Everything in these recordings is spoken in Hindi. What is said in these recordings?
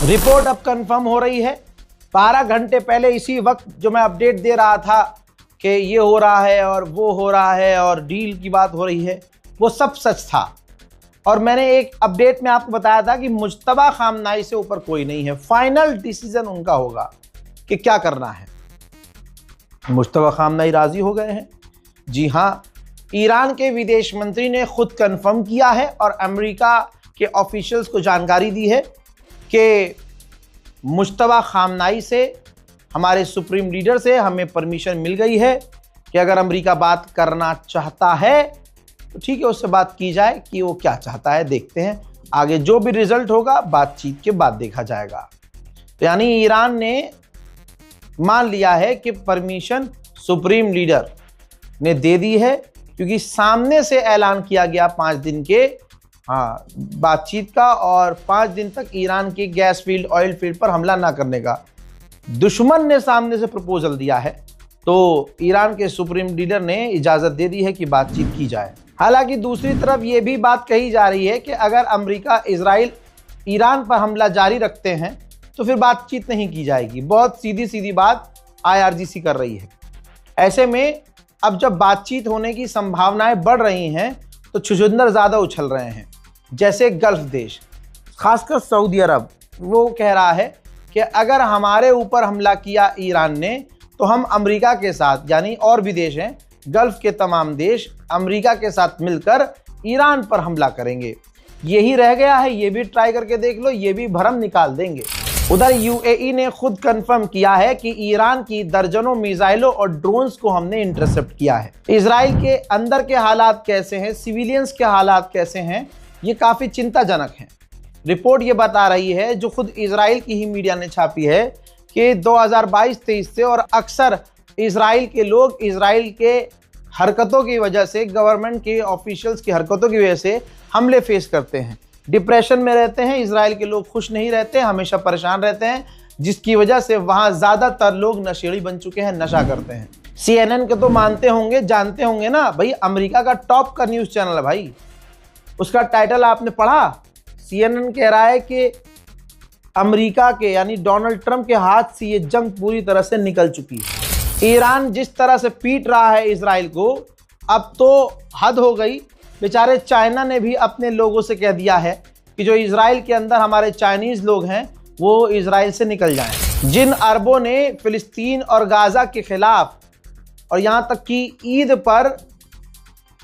रिपोर्ट अब कंफर्म हो रही है। 12 घंटे पहले इसी वक्त जो मैं अपडेट दे रहा था कि ये हो रहा है और वो हो रहा है और डील की बात हो रही है, वो सब सच था। और मैंने एक अपडेट में आपको बताया था कि मुज्तबा खामनाई से ऊपर कोई नहीं है, फाइनल डिसीजन उनका होगा कि क्या करना है। मुज्तबा खामनाई राजी हो गए हैं। जी हाँ, ईरान के विदेश मंत्री ने खुद कंफर्म किया है और अमेरिका के ऑफिशियल्स को जानकारी दी है कि मुज्तबा खामनाई से, हमारे सुप्रीम लीडर से हमें परमिशन मिल गई है कि अगर अमेरिका बात करना चाहता है तो ठीक है, उससे बात की जाए कि वो क्या चाहता है। देखते हैं आगे जो भी रिजल्ट होगा बातचीत के बाद देखा जाएगा। तो यानी ईरान ने मान लिया है कि परमिशन सुप्रीम लीडर ने दे दी है, क्योंकि सामने से ऐलान किया गया 5 दिन के बातचीत का और 5 दिन तक ईरान के गैस फील्ड, ऑयल फील्ड पर हमला ना करने का। दुश्मन ने सामने से प्रपोजल दिया है तो ईरान के सुप्रीम लीडर ने इजाज़त दे दी है कि बातचीत की जाए। हालांकि दूसरी तरफ ये भी बात कही जा रही है कि अगर अमेरिका, इजराइल ईरान पर हमला जारी रखते हैं तो फिर बातचीत नहीं की जाएगी। बहुत सीधी सीधी बात IRGC कर रही है। ऐसे में अब जब बातचीत होने की संभावनाएं बढ़ रही हैं तो छुछुंदर ज़्यादा उछल रहे हैं। जैसे गल्फ देश, खासकर सऊदी अरब, वो कह रहा है कि अगर हमारे ऊपर हमला किया ईरान ने तो हम अमेरिका के साथ, यानी और भी देश हैं, गल्फ के तमाम देश अमेरिका के साथ मिलकर ईरान पर हमला करेंगे। यही रह गया है, ये भी ट्राई करके देख लो, ये भी भरम निकाल देंगे। उधर UAE ने खुद कंफर्म किया है कि ईरान की दर्जनों मिसाइलों और ड्रोन्स को हमने इंटरसेप्ट किया है। इजराइल के अंदर के हालात कैसे हैं, सिविलियंस के हालात कैसे हैं, ये काफ़ी चिंताजनक हैं। रिपोर्ट ये बता रही है, जो खुद इजराइल की ही मीडिया ने छापी है, कि 2022-23 से और अक्सर इजराइल के लोग इजराइल के हरकतों की वजह से, गवर्नमेंट के ऑफिशियल्स की हरकतों की वजह से हमले फेस करते हैं, डिप्रेशन में रहते हैं। इजराइल के लोग खुश नहीं रहते, हमेशा परेशान रहते हैं, जिसकी वजह से वहाँ ज़्यादातर लोग नशेड़ी बन चुके हैं, नशा करते हैं। CNN के तो मानते होंगे, जानते होंगे ना भाई, अमेरिका का टॉप का न्यूज़ चैनल है भाई। उसका टाइटल आपने पढ़ा? CNN कह रहा है कि अमेरिका के, यानी डोनाल्ड ट्रंप के हाथ से ये जंग पूरी तरह से निकल चुकी है। ईरान जिस तरह से पीट रहा है इजराइल को, अब तो हद हो गई। बेचारे चाइना ने भी अपने लोगों से कह दिया है कि जो इजराइल के अंदर हमारे चाइनीज़ लोग हैं वो इजराइल से निकल जाएं। जिन अरबों ने फ़िलिस्तीन और गाज़ा के ख़िलाफ़, और यहाँ तक कि ईद पर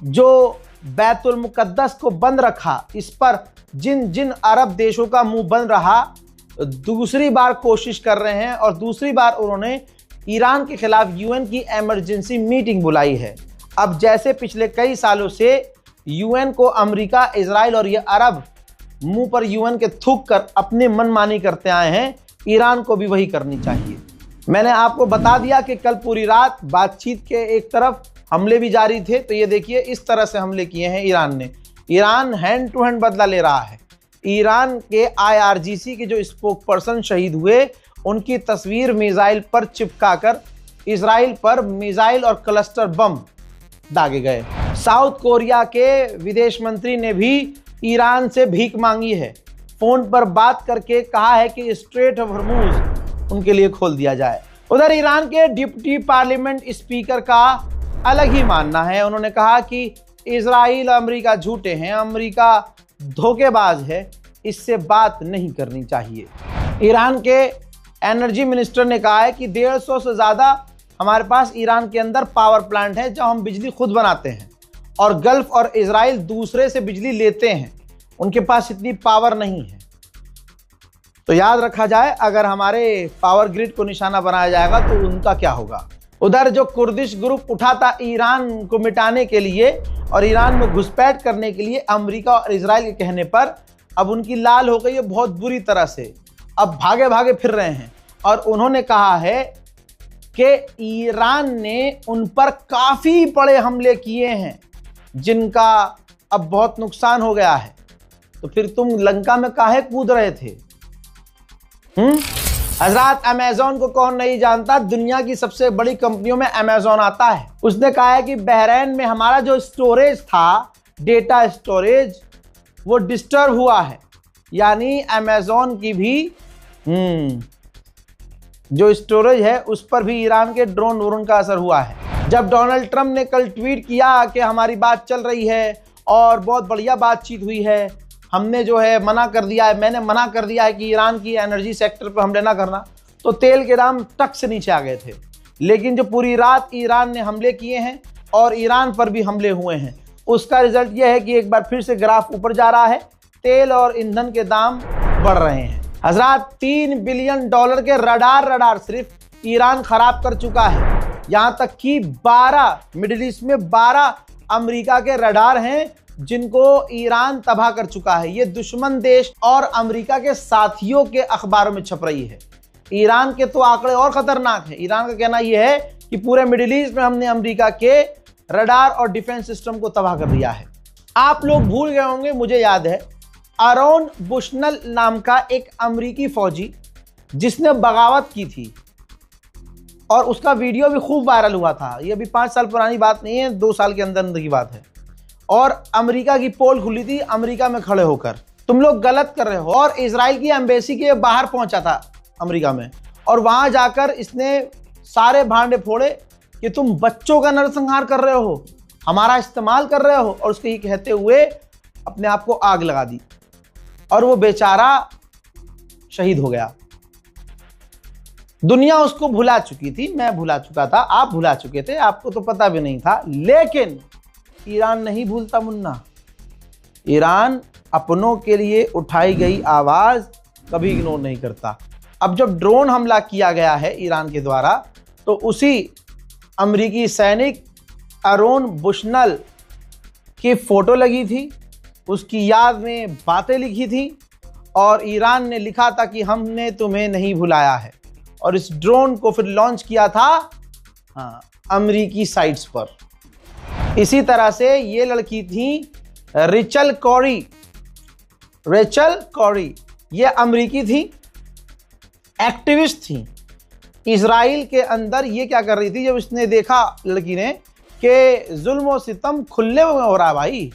जो बैतुल मुक़द्दस को बंद रखा, इस पर जिन जिन अरब देशों का मुंह बंद रहा, दूसरी बार कोशिश कर रहे हैं और दूसरी बार उन्होंने ईरान के खिलाफ UN की इमरजेंसी मीटिंग बुलाई है। अब जैसे पिछले कई सालों से UN को अमेरिका, इजराइल और ये अरब मुंह पर UN के थूक कर अपनी मनमानी करते आए हैं, ईरान को भी वही करनी चाहिए। मैंने आपको बता दिया कि कल पूरी रात बातचीत के एक तरफ हमले भी जारी थे, तो ये देखिए इस तरह से हमले किए हैं ईरान ने। ईरान हैंड टू हैंड बदला ले रहा है। ईरान के IRGC के जो स्पोक पर्सन शहीद हुए, उनकी तस्वीर मिसाइल पर चिपकाकर इजराइल पर मिसाइल और क्लस्टर बम दागे गए। साउथ कोरिया के विदेश मंत्री ने भी ईरान से भीख मांगी है। फोन पर बात करके कहा है कि स्ट्रेट ऑफ हॉर्मुज उनके लिए खोल दिया जाए। उधर ईरान के डिप्टी पार्लियामेंट स्पीकर का अलग ही मानना है। उन्होंने कहा कि इजराइल और अमेरिका झूठे हैं, अमेरिका धोखेबाज है, इससे बात नहीं करनी चाहिए। ईरान के एनर्जी मिनिस्टर ने कहा है कि 150 से ज़्यादा हमारे पास ईरान के अंदर पावर प्लांट है जहां हम बिजली खुद बनाते हैं, और गल्फ और इजराइल दूसरे से बिजली लेते हैं, उनके पास इतनी पावर नहीं है। तो याद रखा जाए, अगर हमारे पावर ग्रिड को निशाना बनाया जाएगा तो उनका क्या होगा। उधर जो कुर्दिश ग्रुप उठा था ईरान को मिटाने के लिए और ईरान में घुसपैठ करने के लिए अमेरिका और इजराइल के कहने पर, अब उनकी लाल हो गई है बहुत बुरी तरह से। अब भागे भागे फिर रहे हैं और उन्होंने कहा है कि ईरान ने उन पर काफ़ी बड़े हमले किए हैं जिनका अब बहुत नुकसान हो गया है। तो फिर तुम लंका में काहे कूद रहे थे? हजरात, अमेज़न को कौन नहीं जानता, दुनिया की सबसे बड़ी कंपनियों में अमेज़न आता है। उसने कहा है कि बहरीन में हमारा जो स्टोरेज था, डेटा स्टोरेज, वो डिस्टर्ब हुआ है। यानी अमेज़न की भी जो स्टोरेज है उस पर भी ईरान के ड्रोन वोन का असर हुआ है। जब डोनाल्ड ट्रंप ने कल ट्वीट किया कि हमारी बात चल रही है और बहुत बढ़िया बातचीत हुई है, हमने जो है मना कर दिया है, मैंने मना कर दिया है कि ईरान की एनर्जी सेक्टर पर हमले ना करना, तो तेल के दाम टक से नीचे आ गए थे। लेकिन जो पूरी रात ईरान ने हमले किए हैं और ईरान पर भी हमले हुए हैं, उसका रिजल्ट यह है कि एक बार फिर से ग्राफ ऊपर जा रहा है, तेल और ईंधन के दाम बढ़ रहे हैं। हजरात, $3 बिलियन के रडार सिर्फ ईरान खराब कर चुका है। यहां तक कि 12 मिडिल ईस्ट में 12 अमेरिका के रडार हैं जिनको ईरान तबाह कर चुका है। ये दुश्मन देश और अमेरिका के साथियों के अखबारों में छप रही है। ईरान के तो आंकड़े और खतरनाक हैं। ईरान का कहना यह है कि पूरे मिडिल ईस्ट में हमने अमेरिका के रडार और डिफेंस सिस्टम को तबाह कर दिया है। आप लोग भूल गए होंगे, मुझे याद है, आरोन बुशनल नाम का एक अमेरिकी फौजी जिसने बगावत की थी और उसका वीडियो भी खूब वायरल हुआ था। ये अभी 5 साल पुरानी बात नहीं है, 2 साल के अंदर की बात है। और अमेरिका की पोल खुली थी अमेरिका में खड़े होकर, तुम लोग गलत कर रहे हो। और इजराइल की एम्बेसी के बाहर पहुंचा था अमेरिका में, और वहां जाकर इसने सारे भांडे फोड़े कि तुम बच्चों का नरसंहार कर रहे हो, हमारा इस्तेमाल कर रहे हो, और उसके ही कहते हुए अपने आप को आग लगा दी और वो बेचारा शहीद हो गया। दुनिया उसको भुला चुकी थी, मैं भुला चुका था, आप भुला चुके थे, आपको तो पता भी नहीं था। लेकिन ईरान नहीं भूलता मुन्ना। ईरान अपनों के लिए उठाई गई आवाज कभी इग्नोर नहीं करता। अब जब ड्रोन हमला किया गया है ईरान के द्वारा, तो उसी अमेरिकी सैनिक आरोन बुशनल की फोटो लगी थी, उसकी याद में बातें लिखी थी, और ईरान ने लिखा था कि हमने तुम्हें नहीं भुलाया है। और इस ड्रोन को फिर लॉन्च किया था अमेरिकी साइट्स पर। इसी तरह से ये लड़की थी रेचल कॉरी। ये अमेरिकी थी, एक्टिविस्ट थी इजराइल के अंदर। ये क्या कर रही थी, जब इसने देखा लड़की ने कि जुल्म और सितम खुले में हो रहा है, भाई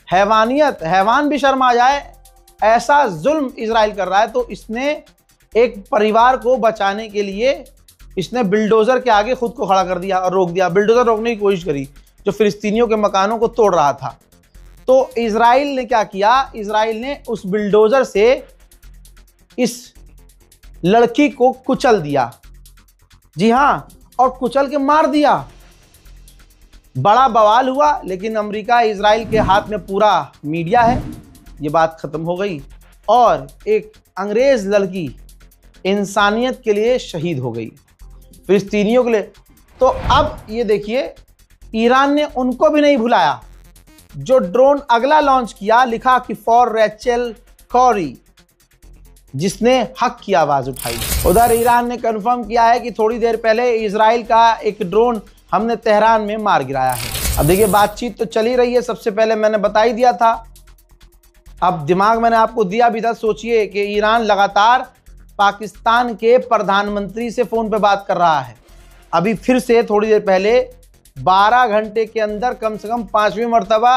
हैवानियत, हैवान भी शर्मा जाए, ऐसा जुल्म इजराइल कर रहा है, तो इसने एक परिवार को बचाने के लिए इसने बिल्डोजर के आगे खुद को खड़ा कर दिया और रोक दिया। बिल्डोजर रोकने की कोशिश करी जो फिलिस्तीनियों के मकानों को तोड़ रहा था। तो इजराइल ने क्या किया, इजराइल ने उस बिल्डोजर से इस लड़की को कुचल दिया। जी हां, और कुचल के मार दिया। बड़ा बवाल हुआ, लेकिन अमेरिका इजराइल के हाथ में पूरा मीडिया है, ये बात खत्म हो गई और एक अंग्रेज लड़की इंसानियत के लिए शहीद हो गई, फिलिस्तीनियों के लिए। तो अब ये देखिए, ईरान ने उनको भी नहीं भुलाया। जो ड्रोन अगला लॉन्च किया, लिखा कि फॉर रेचल कॉरी, जिसने हक की आवाज उठाई। उधर ईरान ने कंफर्म किया है कि थोड़ी देर पहले इजराइल का एक ड्रोन हमने तेहरान में मार गिराया है। अब देखिए, बातचीत तो चली रही है, सबसे पहले मैंने बता ही दिया था, अब दिमाग मैंने आपको दिया भी था। सोचिए कि ईरान लगातार पाकिस्तान के प्रधानमंत्री से फोन पे बात कर रहा है। अभी फिर से थोड़ी देर पहले 12 घंटे के अंदर कम से कम 5वीं मर्तबा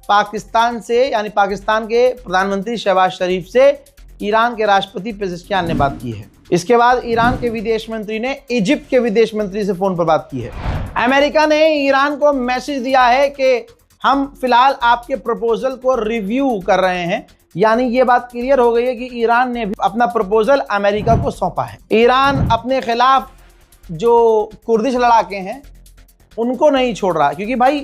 पाकिस्तान से, यानी पाकिस्तान के प्रधानमंत्री शहबाज शरीफ से ईरान के राष्ट्रपति पेजेश्कियान ने बात की है। इसके बाद ईरान के विदेश मंत्री ने इजिप्ट के विदेश मंत्री से फोन पर बात की है। अमेरिका ने ईरान को मैसेज दिया है कि हम फिलहाल आपके प्रपोजल को रिव्यू कर रहे हैं। यानी ये बात क्लियर हो गई है कि ईरान ने भी अपना प्रपोजल अमेरिका को सौंपा है। ईरान अपने खिलाफ जो कुर्दिश लड़ाके हैं उनको नहीं छोड़ रहा, क्योंकि भाई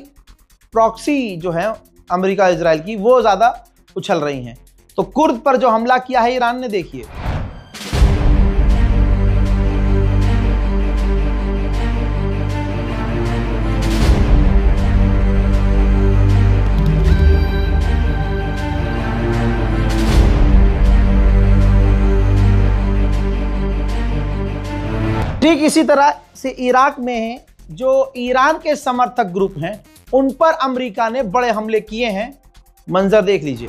प्रॉक्सी जो है अमेरिका इजराइल की, वो ज़्यादा उछल रही हैं। तो कुर्द पर जो हमला किया है ईरान ने, देखिए ठीक इसी तरह से इराक में जो ईरान के समर्थक ग्रुप हैं उन पर अमेरिका ने बड़े हमले किए हैं। मंजर देख लीजिए।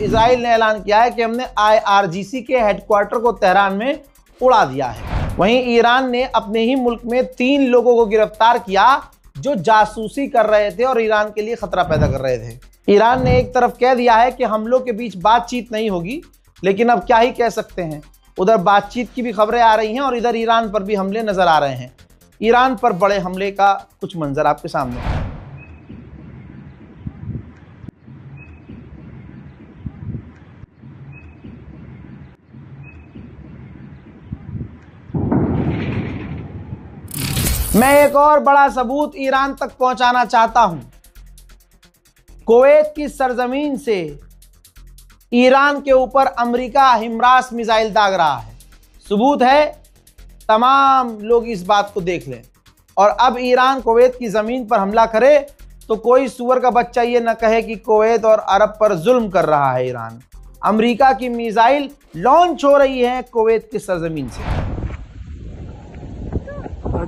इजराइल ने ऐलान किया है कि हमने IRGC के हेडक्वार्टर को तेहरान में उड़ा दिया है। वहीं ईरान ने अपने ही मुल्क में 3 लोगों को गिरफ्तार किया जो जासूसी कर रहे थे और ईरान के लिए खतरा पैदा कर रहे थे। ईरान ने एक तरफ कह दिया है कि हम लोग के बीच बातचीत नहीं होगी, लेकिन अब क्या ही कह सकते हैं। उधर बातचीत की भी खबरें आ रही हैं और इधर ईरान पर भी हमले नजर आ रहे हैं। ईरान पर बड़े हमले का कुछ मंजर आपके सामने है। मैं एक और बड़ा सबूत ईरान तक पहुंचाना चाहता हूं। कुवैत की सरजमीन से ईरान के ऊपर अमेरिका हिमरास मिसाइल दाग रहा है। सबूत है, तमाम लोग इस बात को देख लें। और अब ईरान कुवैत की ज़मीन पर हमला करे तो कोई सुअर का बच्चा ये न कहे कि कुवैत और अरब पर जुल्म कर रहा है ईरान। अमेरिका की मिसाइल लॉन्च हो रही है कुवैत की सरजमीन से।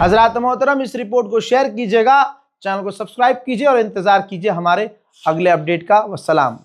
हज़रात मोहतरम, इस रिपोर्ट को शेयर कीजिएगा, चैनल को सब्सक्राइब कीजिए और इंतज़ार कीजिए हमारे अगले अपडेट का। वस्सलाम।